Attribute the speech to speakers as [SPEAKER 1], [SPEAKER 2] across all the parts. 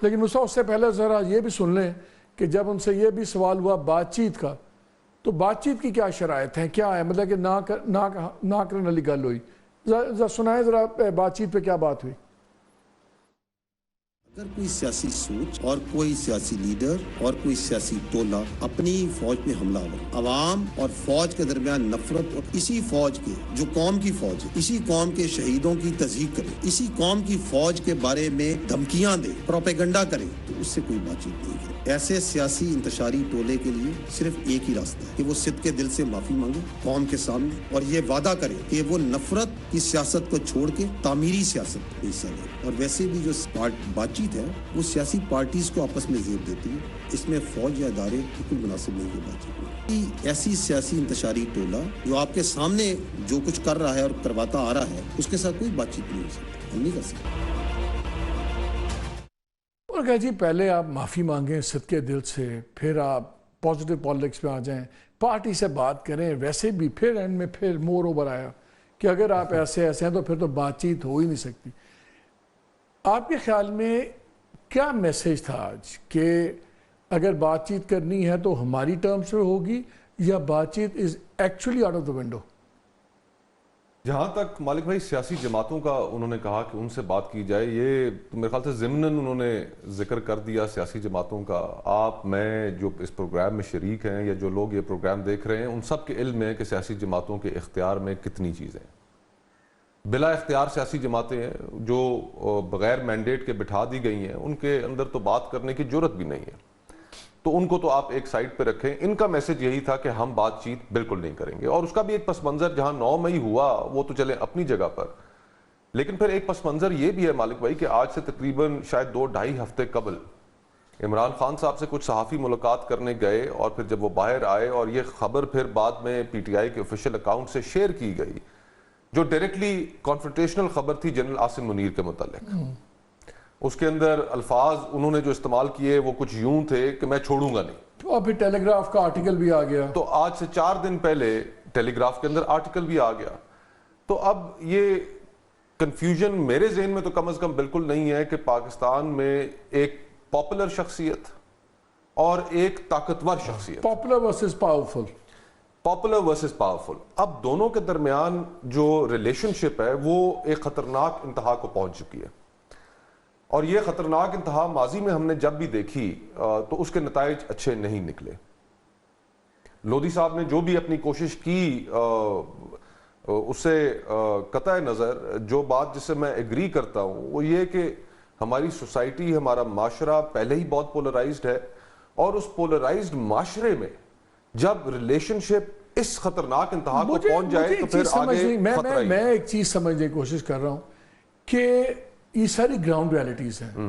[SPEAKER 1] لیکن مصطفیٰ اس سے پہلے ذرا یہ بھی سن لیں کہ جب ان سے یہ بھی سوال ہوا بات چیت کا، تو بات چیت کی کیا شرائط ہیں، کیا ہے، مطلب کہ نہ کرنے والی گل ہوئی، ذرا سنائیں ذرا بات چیت پہ کیا بات ہوئی۔
[SPEAKER 2] اگر کوئی سیاسی سوچ اور کوئی سیاسی لیڈر اور کوئی سیاسی ٹولہ اپنی فوج پہ حملہ آور، عوام اور فوج کے درمیان نفرت، اور اسی فوج کے جو قوم کی فوج ہے، اسی قوم کے شہیدوں کی تضحیق کرے، اسی قوم کی فوج کے بارے میں دھمکیاں دے، پروپیگنڈا کرے، تو اس سے کوئی بات چیت نہیں کرے۔ ایسے سیاسی انتشاری ٹولے کے لیے صرف ایک ہی راستہ ہے کہ وہ صدق کے دل سے معافی مانگے قوم کے سامنے، اور یہ وعدہ کرے کہ وہ نفرت کی سیاست کو چھوڑ کے تعمیری سیاست میں حصہ لے۔ اور ویسے بھی جو بات چیت ہے وہ سیاسی پارٹیز کو آپس میں زیب دیتی ہے، اس میں فوج یا ادارے بالکل مناسب نہیں ہے بات چیت میں۔ ایسی سیاسی انتشاری ٹولہ جو آپ کے سامنے جو کچھ کر رہا ہے اور کرواتا آ رہا ہے، اس کے ساتھ کوئی بات چیت نہیں ہو سکتی، ہم نہیں کر سکتے۔
[SPEAKER 1] اور کہ جی پہلے آپ معافی مانگیں صدقے دل سے، پھر آپ پازیٹیو پالیٹکس میں آ جائیں، پارٹی سے بات کریں، ویسے بھی پھر اینڈ میں پھر مور اوور آیا کہ اگر آپ ایسے ہیں تو پھر تو بات چیت ہو ہی نہیں سکتی۔ آپ کے خیال میں کیا میسیج تھا آج کہ اگر بات چیت کرنی ہے تو ہماری ٹرمز میں ہوگی، یا بات چیت is actually out of the window?
[SPEAKER 3] جہاں تک مالک بھائی سیاسی جماعتوں کا انہوں نے کہا کہ ان سے بات کی جائے، یہ میرے خیال سے ضمناً انہوں نے ذکر کر دیا سیاسی جماعتوں کا۔ آپ، میں، جو اس پروگرام میں شریک ہیں یا جو لوگ یہ پروگرام دیکھ رہے ہیں، ان سب کے علم ہے کہ سیاسی جماعتوں کے اختیار میں کتنی چیزیں ہیں۔ بلا اختیار سیاسی جماعتیں ہیں جو بغیر مینڈیٹ کے بٹھا دی گئی ہیں، ان کے اندر تو بات کرنے کی جرت بھی نہیں ہے، تو ان کو تو آپ ایک سائڈ پہ رکھیں۔ ان کا میسج یہی تھا کہ ہم بات چیت بالکل نہیں کریں گے، اور اس کا بھی ایک پس منظر جہاں 9 مئی ہوا وہ تو چلے اپنی جگہ پر، لیکن پھر ایک پس منظر یہ بھی ہے مالک بھائی کہ آج سے تقریباً شاید 2-2.5 ہفتے قبل عمران خان صاحب سے کچھ صحافی ملاقات کرنے گئے، اور پھر جب وہ باہر آئے اور یہ خبر پھر بعد میں پی ٹی آئی کے آفیشیل اکاؤنٹ سے شیئر کی گئی، جو ڈائریکٹلی کانفرنٹیشنل خبر تھی جنرل عاصم منیر کے متعلق، اس کے اندر الفاظ انہوں نے جو استعمال کیے وہ کچھ یوں تھے کہ میں چھوڑوں گا نہیں،
[SPEAKER 1] اور پھر ٹیلی گراف کا آرٹیکل بھی آ گیا،
[SPEAKER 3] تو آج سے 4 دن پہلے ٹیلی گراف کے اندر آرٹیکل بھی آ گیا۔ تو اب یہ کنفیوژن میرے ذہن میں تو کم از کم بالکل نہیں ہے کہ پاکستان میں ایک پاپولر شخصیت اور ایک طاقتور شخصیت،
[SPEAKER 1] popular versus powerful,
[SPEAKER 3] popular versus powerful, اب دونوں کے درمیان جو ریلیشن شپ ہے وہ ایک خطرناک انتہا کو پہنچ چکی ہے، اور یہ خطرناک انتہا ماضی میں ہم نے جب بھی دیکھی تو اس کے نتائج اچھے نہیں نکلے۔ لودھی صاحب نے جو بھی اپنی کوشش کی اس سے قطع نظر جو بات جس سے میں ایگری کرتا ہوں وہ یہ کہ ہماری سوسائٹی، ہمارا معاشرہ پہلے ہی بہت پولرائزڈ ہے، اور اس پولرائزڈ معاشرے میں جب ریلیشن شپ اس خطرناک انتہا کو پہنچ جائے تو پھر آگے خطرہ ہی۔
[SPEAKER 1] میں ایک چیز سمجھنے کی کوشش کر رہا ہوں کہ یہ ساری گراؤنڈ ریالٹیز ہیں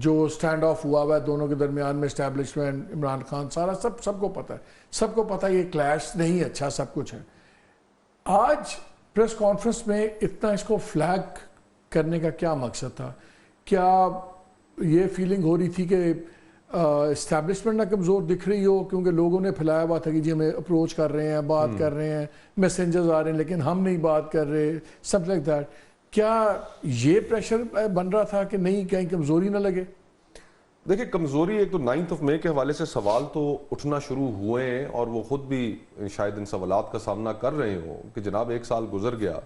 [SPEAKER 1] جو سٹینڈ آف ہوا ہے دونوں کے درمیان میں، اسٹیبلشمنٹ، عمران خان، سارا سب کو پتہ ہے، سب کو پتہ ہے یہ کلیش نہیں اچھا، سب کچھ ہے۔ آج پریس کانفرنس میں اتنا اس کو فلیگ کرنے کا کیا مقصد تھا؟ کیا یہ فیلنگ ہو رہی تھی کہ اسٹیبلشمنٹ نہ کمزور دکھ رہی ہو کیونکہ لوگوں نے پھیلایا ہوا تھا کہ جی ہمیں اپروچ کر رہے ہیں، بات کر رہے ہیں، میسنجرز آ رہے ہیں لیکن ہم نہیں بات کر رہے، سم لائک دیٹ؟ کیا یہ پریشر بن رہا تھا کہ نہیں کہیں کمزوری نہ لگے؟
[SPEAKER 3] دیکھیں کمزوری، ایک تو 9 مئی کے حوالے سے سوال تو اٹھنا شروع ہوئے ہیں، اور وہ خود بھی شاید ان سوالات کا سامنا کر رہے ہوں کہ جناب 1 سال گزر گیا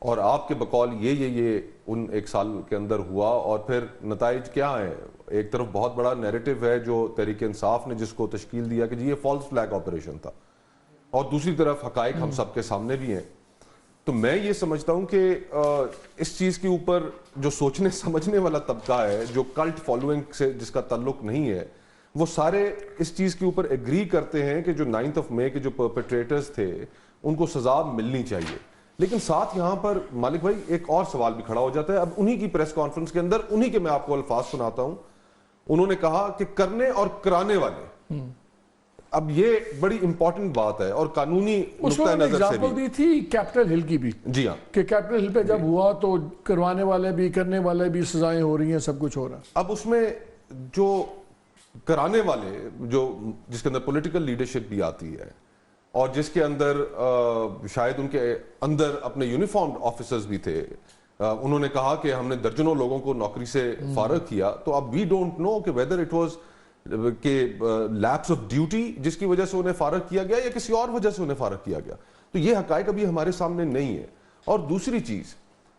[SPEAKER 3] اور آپ کے بقول یہ ان 1 سال کے اندر ہوا، اور پھر نتائج کیا ہیں؟ ایک طرف بہت بڑا نیریٹو ہے جو تحریک انصاف نے جس کو تشکیل دیا کہ جی یہ فالس فلیگ آپریشن تھا، اور دوسری طرف حقائق ہم سب کے سامنے بھی ہیں۔ تو میں یہ سمجھتا ہوں کہ اس چیز کے اوپر جو سوچنے سمجھنے والا طبقہ ہے، جو کلٹ فالوئنگ سے جس کا تعلق نہیں ہے، وہ سارے اس چیز کے اوپر ایگری کرتے ہیں کہ جو 9 مئی کے جو پرپیٹریٹرز تھے ان کو سزا ملنی چاہیے۔ لیکن ساتھ یہاں پر مالک بھائی ایک اور سوال بھی کھڑا ہو جاتا ہے، اب انہی کی پریس کانفرنس کے اندر انہی کے میں آپ کو الفاظ سناتا ہوں، انہوں نے کہا کہ کرنے اور کرانے والے، اب یہ بڑی امپورٹنٹ بات ہے اور قانونی نقطہ نظر سے بھی
[SPEAKER 1] دی تھی کیپٹل ہل کی بھی،
[SPEAKER 3] جی ہاں،
[SPEAKER 1] کہ کیپٹل ہل پہ جب ہوا تو کروانے والے بھی کرنے والے بھی سزائیں ہو رہی ہیں، سب کچھ ہو رہا ہے۔
[SPEAKER 3] اب اس میں جو کرانے والے جس کے اندر پولیٹیکل لیڈرشپ بھی آتی ہے اور جس کے اندر شاید ان کے اندر اپنے یونیفارمڈ آفیسرز بھی تھے، انہوں نے کہا کہ ہم نے درجنوں لوگوں کو نوکری سے فارغ کیا. تو اب وی ڈونٹ نو کہ ویدر اٹ واز کہ لیپس آف ڈیوٹی جس کی وجہ سے انہیں فارغ کیا گیا یا کسی اور وجہ سے انہیں فارغ کیا گیا. تو یہ حقائق ابھی ہمارے سامنے نہیں ہے. اور دوسری چیز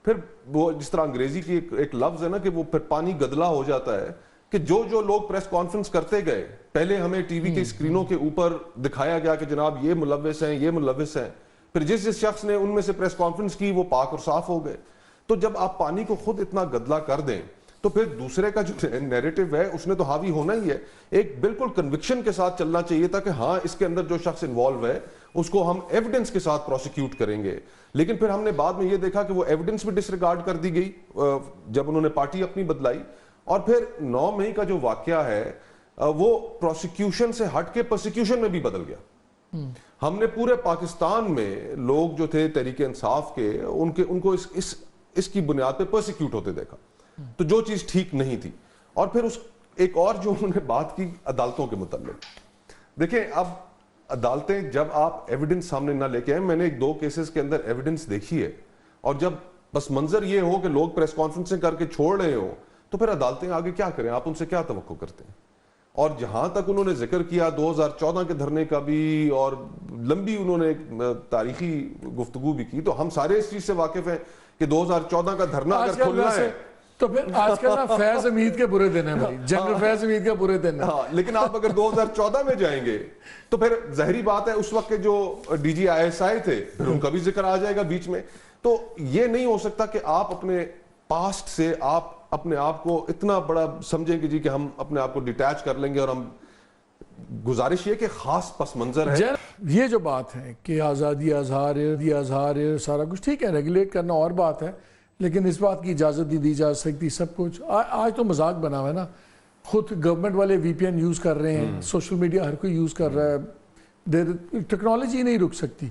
[SPEAKER 3] پھر وہ جس طرح انگریزی کی ایک لفظ ہے نا کہ وہ پھر پانی گدلا ہو جاتا ہے کہ جو لوگ پریس کانفرنس کرتے گئے, پہلے ہمیں ٹی وی کے اسکرینوں کے اوپر دکھایا گیا کہ جناب یہ ملوث ہیں یہ ملوث ہیں, پھر جس شخص نے ان میں سے پریس کانفرنس کی وہ پاک اور صاف ہو گئے. تو جب آپ پانی کو خود اتنا گدلا کر دیں تو پھر دوسرے کا جو نیریٹو ہے اس نے تو حاوی ہونا ہی ہے. ایک بالکل کنوکشن کے ساتھ چلنا چاہیے تھا کہ ہاں اس کے اندر جو شخص انوالو ہے اس کو ہم ایویڈنس کے ساتھ پروسیکیوٹ کریں گے. لیکن پھر ہم نے بعد میں یہ دیکھا کہ وہ ایویڈنس بھی ڈس ریگارڈ کر دی گئی جب انہوں نے پارٹی اپنی بدلائی. اور پھر 9 مئی کا جو واقعہ ہے وہ پروسیکیوشن سے ہٹ کے پرسیکیوشن میں بھی بدل گیا. ہم نے پورے پاکستان میں لوگ جو تھے تحریک انصاف کے ان کو اس کی بنیاد پہ پرسیکیوٹ ہوتے دیکھا, تو جو چیز ٹھیک نہیں تھی. اور پھر ایک اور جو انہوں نے بات کی عدالتوں کے متعلق, دیکھیں اب عدالتیں جب آپ ایویڈنس سامنے نہ لے کے آئیں, میں نے 1-2 کیسز کے اندر ایویڈنس دیکھی ہے, اور جب بس منظر یہ ہو کہ لوگ پریس کانفرنسیں کر کے چھوڑ رہے ہو تو پھر عدالتیں آگے کیا کریں, آپ ان سے کیا توقع کرتے ہیں. اور جہاں تک انہوں نے ذکر کیا 2014 کے دھرنے کا بھی, اور لمبی انہوں نے تاریخی گفتگو بھی کی, تو ہم سارے اس چیز سے واقف ہیں کہ 2014 کا دھرنا اگر کھولنا ہے
[SPEAKER 1] تو پھر آج کل نا فیض حمید کے برے دن ہیں بھائی, جنرل فیض حمید کے برے دن ہیں.
[SPEAKER 3] ہاں لیکن آپ اگر 2014 میں جائیں گے تو پھر ظاہری بات ہے اس وقت کے جو ڈی جی ISI تھے پھر ان کا بھی ذکر آ جائے گا بیچ میں. تو یہ نہیں ہو سکتا کہ آپ اپنے پاسٹ سے آپ اپنے آپ کو اتنا بڑا سمجھیں کہ جی کہ ہم اپنے آپ کو ڈیٹیچ کر لیں گے. اور ہم گزارش یہ کہ خاص پس منظر ہے.
[SPEAKER 1] یہ جو بات ہے کہ آزادی اظہار سارا کچھ ٹھیک ہے, ریگولیٹ کرنا اور بات ہے, لیکن اس بات کی اجازت نہیں دی جا سکتی سب کچھ. آج تو مذاق بنا ہوا ہے نا, خود گورنمنٹ والے VPN یوز کر رہے ہیں, سوشل میڈیا ہر کوئی یوز کر رہا ہے, ٹیکنالوجی نہیں رک سکتی.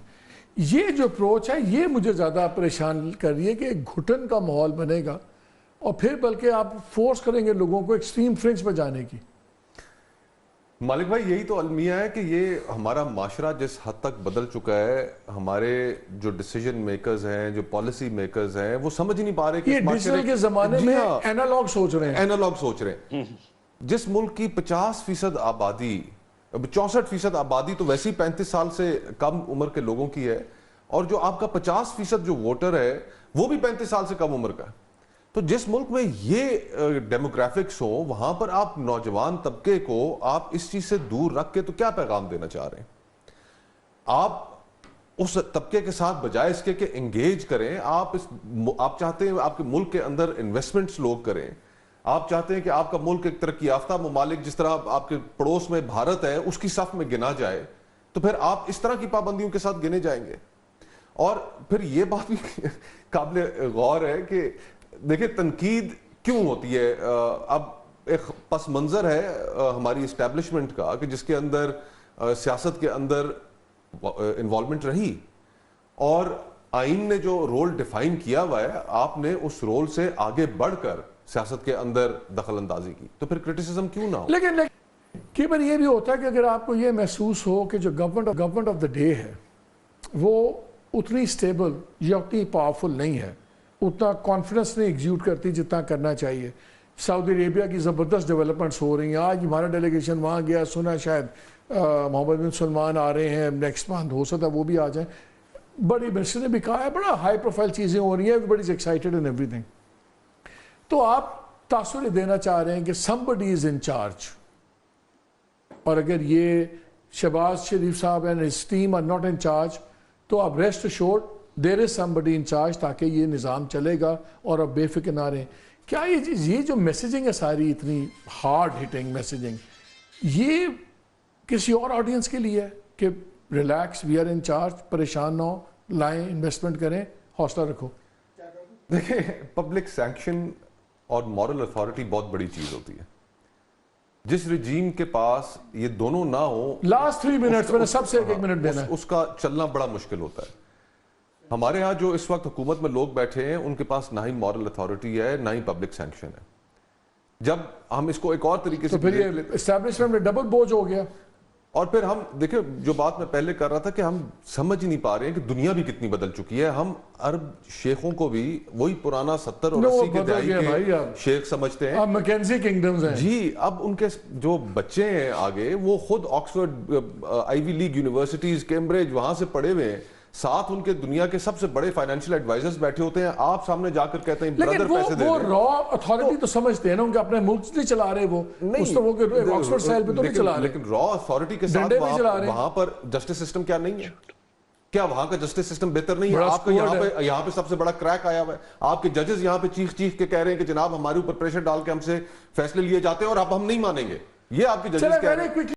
[SPEAKER 1] یہ جو اپروچ ہے یہ مجھے زیادہ پریشان کر رہی ہے کہ ایک گھٹن کا ماحول بنے گا اور پھر بلکہ آپ فورس کریں گے لوگوں کو ایکسٹریم فرینچ پہ جانے کی.
[SPEAKER 3] مالک بھائی یہی تو المیہ ہے کہ یہ ہمارا معاشرہ جس حد تک بدل چکا ہے, ہمارے جو ڈیسیجن میکرز ہیں, جو پالیسی میکرز ہیں, وہ سمجھ نہیں پا رہے کہ
[SPEAKER 1] یہ ڈیجیٹل کے زمانے میں اینالوگ سوچ رہے ہیں.
[SPEAKER 3] اینالوگ سوچ رہے ہیں. جس ملک کی 50% آبادی 64% آبادی تو ویسے ہی 35 سال سے کم عمر کے لوگوں کی ہے, اور جو آپ کا 50% جو ووٹر ہے وہ بھی 35 سال سے کم عمر کا ہے. تو جس ملک میں یہ ڈیموگرافکس ہو وہاں پر آپ نوجوان طبقے کو آپ اس چیز سے دور رکھ کے تو کیا پیغام دینا چاہ رہے ہیں؟ آپ اس طبقے کے ساتھ بجائے اس کے کہ انگیج کریں, آپ چاہتے ہیں آپ کے ملک کے اندر انویسٹمنٹس لوگ کریں, آپ چاہتے ہیں کہ آپ کا ملک ایک ترقی یافتہ ممالک جس طرح آپ کے پڑوس میں بھارت ہے اس کی صف میں گنا جائے, تو پھر آپ اس طرح کی پابندیوں کے ساتھ گنے جائیں گے. اور پھر یہ بات بھی قابل غور ہے کہ دیکھیں تنقید کیوں ہوتی ہے. اب ایک پس منظر ہے ہماری اسٹیبلشمنٹ کا کہ جس کے اندر سیاست کے اندر انوالومنٹ رہی, اور آئین نے جو رول ڈیفائن کیا ہوا ہے آپ نے اس رول سے آگے بڑھ کر سیاست کے اندر دخل اندازی کی, تو پھر کرٹیسزم کیوں نہ ہو.
[SPEAKER 1] لیکن کئی بار یہ بھی ہوتا ہے کہ اگر آپ کو یہ محسوس ہو کہ جو گورنمنٹ آف دا ڈے ہے وہ اتنی سٹیبل یا اتنی پاورفل نہیں ہے, اتنا کانفیڈنس نہیں ایگزیوٹ کرتی جتنا کرنا چاہیے. سعودی عربیہ کی زبردست ڈیولپمنٹس ہو رہی ہیں, آج ہمارا ڈیلیگیشن وہاں گیا, سنا شاید محمد بن سلمان آ رہے ہیں نیکسٹ منتھ, ہو سکتا ہے وہ بھی آ جائیں. بڑی منسٹر نے بھی کہا ہے بڑا ہائی پروفائل چیزیں ہو رہی ہیں, everybody is excited and ایوری تھنگ. تو آپ تاثر دینا چاہ رہے ہیں کہ somebody is in charge, اور اگر یہ شہباز شریف صاحب and his team are not in charge تو آپ rest assured there is somebody in charge, تاکہ یہ نظام چلے گا اور آپ بے فکر نہ رہیں. کیا یہ جو میسیجنگ ہے ساری اتنی ہارڈ ہٹنگ میسیجنگ, یہ کسی اور آڈینس کے لیے ہے کہ relax, we are in charge, پریشان نہ ہو, لائیں انویسٹمنٹ کریں, حوصلہ رکھو.
[SPEAKER 3] دیکھیں پبلک سینکشن اور مورل اتھارٹی بہت بڑی چیز ہوتی ہے. جس رجیم کے پاس یہ دونوں نہ ہو,
[SPEAKER 1] لاسٹ 3 منٹس میں نے سب سے ایک منٹ دینا ہے,
[SPEAKER 3] اس کا چلنا بڑا مشکل ہوتا ہے. ہمارے ہاں جو اس وقت حکومت میں لوگ بیٹھے ہیں ان کے پاس نہ ہی مورل اتھارٹی ہے نہ ہی پبلک سینکشن ہے. جب ہم اس کو ایک اور طریقے سے
[SPEAKER 1] تو پھر یہ اسٹیبلشمنٹ میں ڈبل بوجھ ہو گیا.
[SPEAKER 3] اور پھر ہم دیکھیں جو بات میں پہلے کر رہا تھا کہ ہم سمجھ نہیں پا رہے ہیں کہ دنیا بھی کتنی بدل چکی ہے. ہم عرب شیخوں کو بھی وہی پرانا 70 اور 80 کے دہائی کے شیخ سمجھتے ہیں.
[SPEAKER 1] اب میکنزی کنگڈمز ہیں
[SPEAKER 3] جی, اب ان کے جو بچے ہیں آگے وہ خود آکسفورڈ, آئی وی لیگ یونیورسٹیز, کیمبرج وہاں سے پڑھے ہوئے ہیں, ساتھ ان کے دنیا کے سب سے بڑے فائنینشیل ایڈوائزرز بیٹھے ہوتے ہیں. آپ سامنے جا کر کہتے ہیں برادر پیسے دے
[SPEAKER 1] وہ
[SPEAKER 3] دیں.
[SPEAKER 1] را اتھارٹی تو سمجھتے ہیں نا, ان کے اپنے ملک نہیں چلا رہے, وہ اس تو وہ آکسفورڈ سائل پہ تو نہیں چلا رہے,
[SPEAKER 3] لیکن را اتھارٹی کے ساتھ وہاں پر جسٹس سسٹم کیا نہیں ہے؟ کیا وہاں کا جسٹس سسٹم بہتر نہیں ہے؟ آپ کا یہاں پہ سب سے بڑا کریک آیا ہوا ہے. آپ کے ججز یہاں پہ چیخ چیخ کے کہہ رہے ہیں کہ جناب ہمارے اوپر پریشر ڈال کے ہم سے فیصلے لیے جاتے ہیں اور اب ہم نہیں مانیں گے. یہ آپ کے ججز کہہ رہے ہیں.